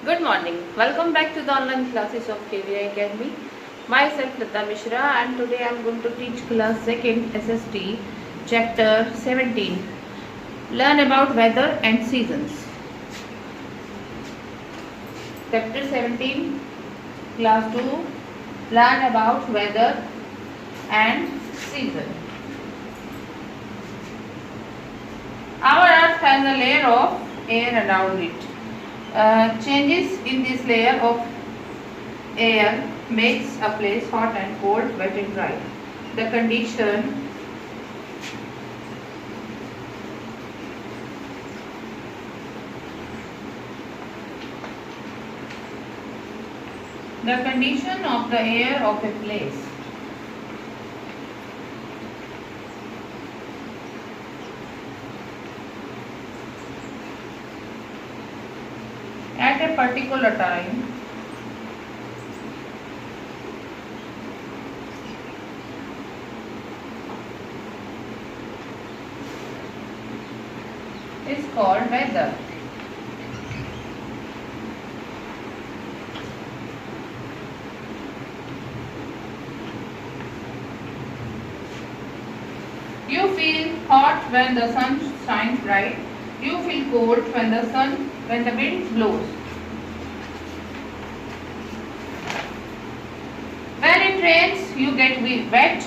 Good morning. Welcome back to the online classes of KVI Academy. Myself Lata Mishra, and today I am going to teach class 2nd SST chapter 17. Learn about weather and seasons. Chapter 17, class 2. Learn about weather and season. Our earth has a layer of air around it. Changes in this layer of air makes a place hot and cold, wet and dry. The condition of the air of a place. At a particular time is called weather. You feel hot when the sun shines bright. You feel cold when the wind blows. When it rains, you get wet.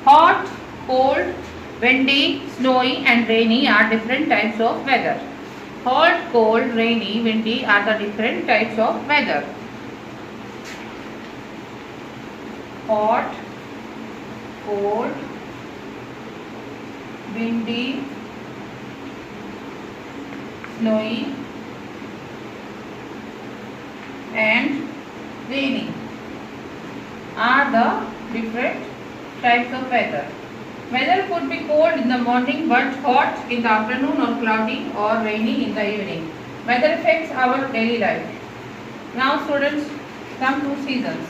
Hot, cold, windy, snowy and rainy are different types of weather. Hot, cold, rainy, windy are the different types of weather. Hot, cold, windy, snowy and rainy are the different types of weather. Weather could be cold in the morning but hot in the afternoon, or cloudy or rainy in the evening. Weather affects our daily life. Now students, come to seasons.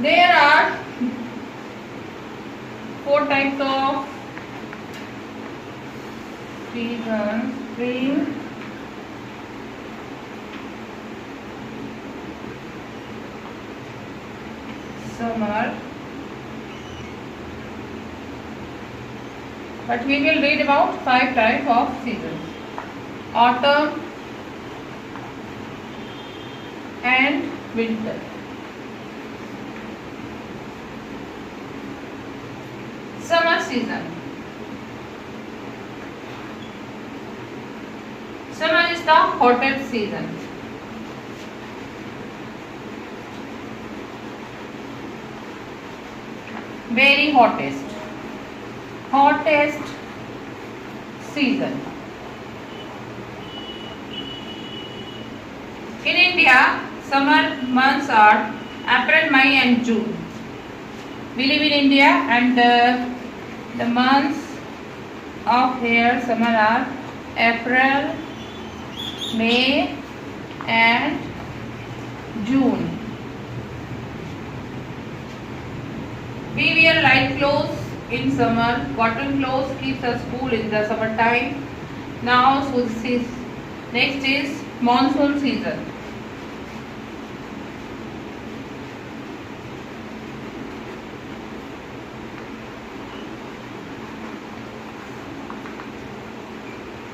There are 4 types of seasons: spring, summer, but we will read about 5 types of seasons: autumn and winter. Summer season. Summer is the hottest season. Very hottest season. In India, summer months are April, May and June. We live in India, and the months of here summer are April, May and June. We wear light clothes in summer. Cotton clothes keeps us cool in the summertime. Now, so next is monsoon season.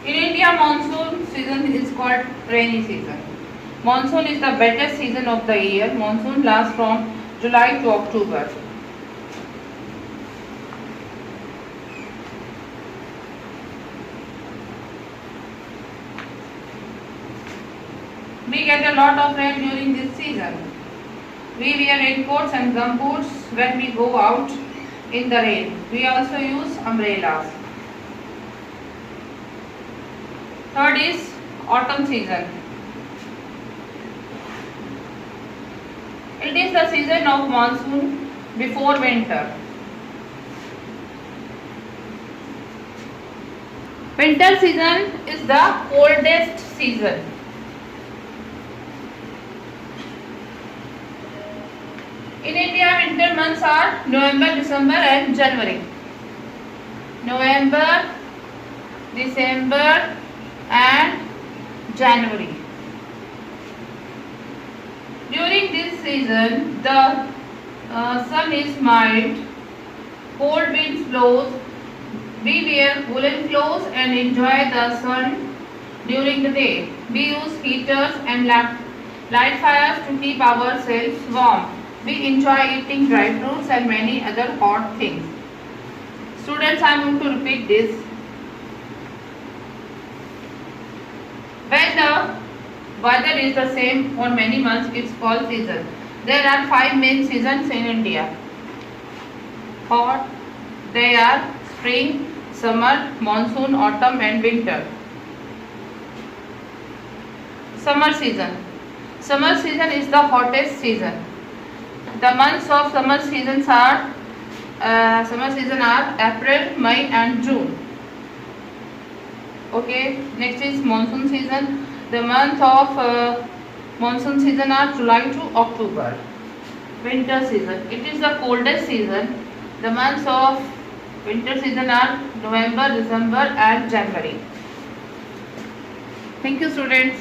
In India, monsoon season is called rainy season. Monsoon is the wettest season of the year. Monsoon lasts from July to October. We get a lot of rain during this season. We wear raincoats and gumboots when we go out in the rain. We also use umbrellas. Third is autumn season. It is the season of monsoon before winter. Winter season is the coldest season. In India, winter months are November, December and January. November, December and January. During this season, the sun is mild, cold winds blows. We wear woolen clothes and enjoy the sun during the day. We use heaters and light fires to keep ourselves warm. We enjoy eating dry fruits and many other hot things. Students, I am going to repeat this. When the weather is the same for many months, it's called season. There are 5 main seasons in India. Hot, they are spring, summer, monsoon, autumn and winter. Summer season. Summer season is the hottest season. The months of summer season are April, May and June. Okay, next is monsoon season. The month of monsoon season are July to October. Winter season. It is the coldest season. The months of winter season are November, December and January. Thank you, students.